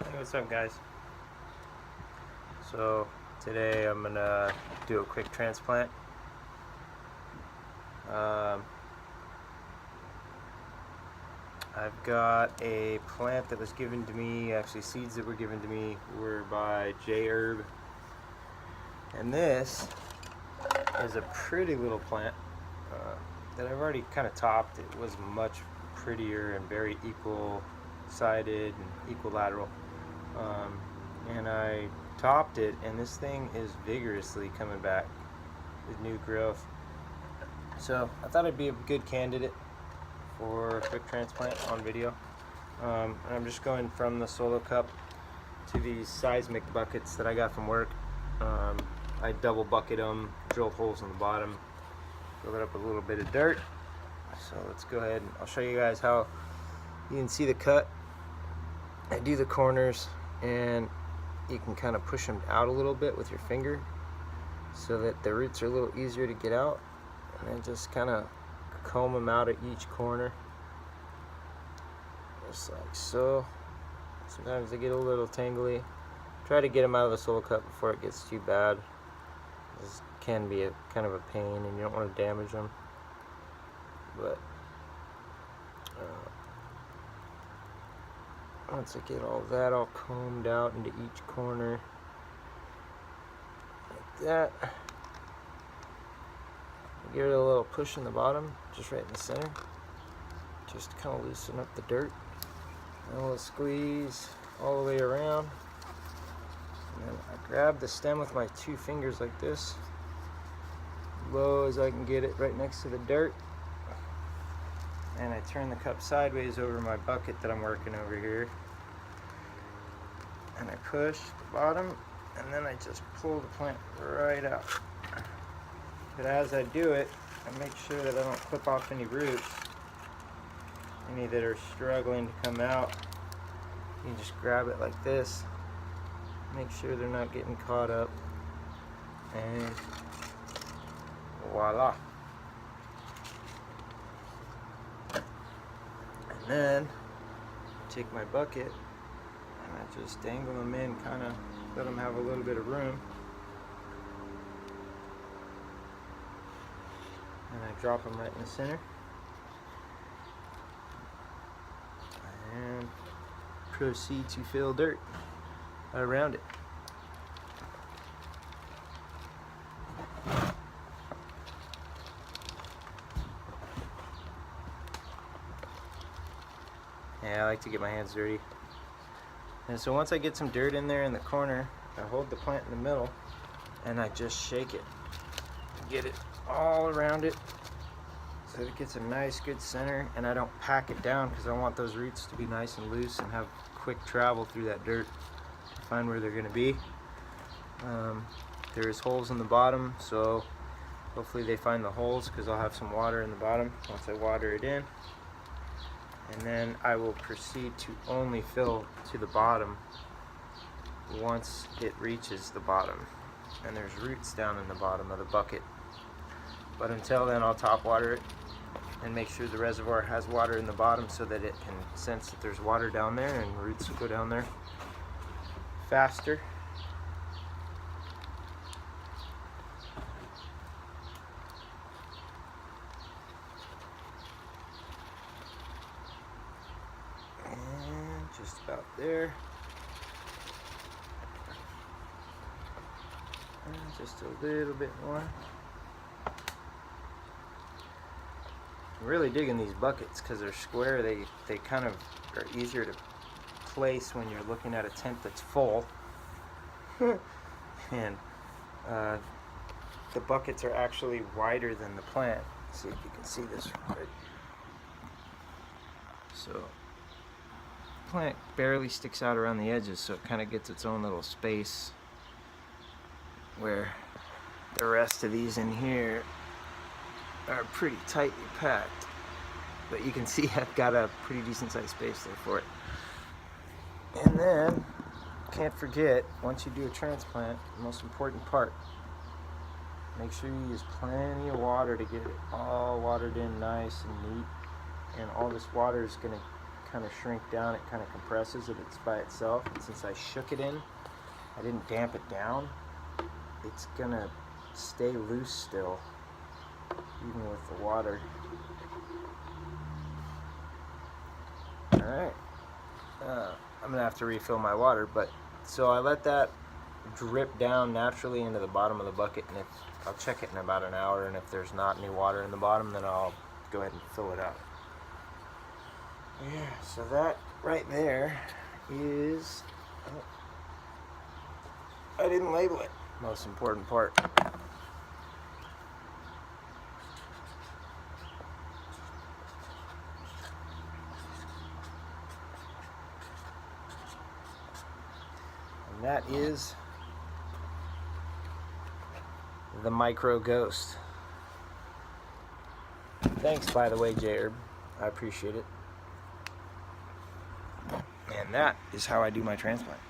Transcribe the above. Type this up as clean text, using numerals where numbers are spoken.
Hey, what's up, guys? So today I'm gonna do a quick transplant. Um, I've got a plant that was given to me. Actually, seeds that were given to me were by J Herb, and this is a pretty little plant that I've already kind of topped. It was much prettier and very equal-sided and equilateral. And I topped it, and this thing is vigorously coming back with new growth. So I thought it'd be a good candidate for a quick transplant on video. And I'm just going from the solo cup to these seismic buckets that I got from work. I double bucket them, drilled holes in the bottom, filled it up with a little bit of dirt. So let's go ahead and I'll show you guys how you can see the cut. I do the corners, and you can kind of push them out a little bit with your finger so that the roots are a little easier to get out, and then just kind of comb them out at each corner, just like so. Sometimes they get a little tangly. Try to get them out of the solo cup before it gets too bad. This can be a kind of a pain, and you don't want to damage them. But once I get all that all combed out into each corner like that, give it a little push in the bottom, just right in the center, just to kind of loosen up the dirt. And a little squeeze all the way around. And then I grab the stem with my two fingers like this, low as I can get it right next to the dirt. And I turn the cup sideways over my bucket that I'm working over here. And I push the bottom, and then I just pull the plant right out. But as I do it, I make sure that I don't clip off any roots, any that are struggling to come out. You can just grab it like this, make sure they're not getting caught up, and voila. And then take my bucket and I just dangle them in, kind of let them have a little bit of room. And I drop them right in the center. And proceed to fill dirt around it. Yeah, I like to get my hands dirty. And so once I get some dirt in there in the corner, I hold the plant in the middle and I just shake it. Get it all around it so that it gets a nice good center, and I don't pack it down because I want those roots to be nice and loose and have quick travel through that dirt to find where they're going to be. There's holes in the bottom, so hopefully they find the holes, because I'll have some water in the bottom once I water it in. And then I will proceed to only fill to the bottom once it reaches the bottom. And there's roots down in the bottom of the bucket. But until then, I'll top water it and make sure the reservoir has water in the bottom so that it can sense that there's water down there, and roots will go down there faster. And just about there. And just a little bit more. I'm really digging these buckets because they're square. They kind of are easier to place when you're looking at a tent that's full. And the buckets are actually wider than the plant. Let's see if you can see this right. So the plant barely sticks out around the edges, so it kind of gets its own little space, where the rest of these in here are pretty tightly packed. But you can see I've got a pretty decent sized space there for it. And then, can't forget, once you do a transplant, the most important part, make sure you use plenty of water to get it all watered in nice and neat. And all this water is going to kind of shrink down, it kind of compresses it, it's by itself. And since I shook it in, I didn't damp it down, it's gonna stay loose still, even with the water. Alright, I'm gonna have to refill my water, but so I let that drip down naturally into the bottom of the bucket, and I'll check it in about an hour, and if there's not any water in the bottom, then I'll go ahead and fill it up. Yeah, so that right there is, I didn't label it, most important part. And that is the Micro Ghost. Thanks, by the way, J Herb. I appreciate it. And that is how I do my transplant.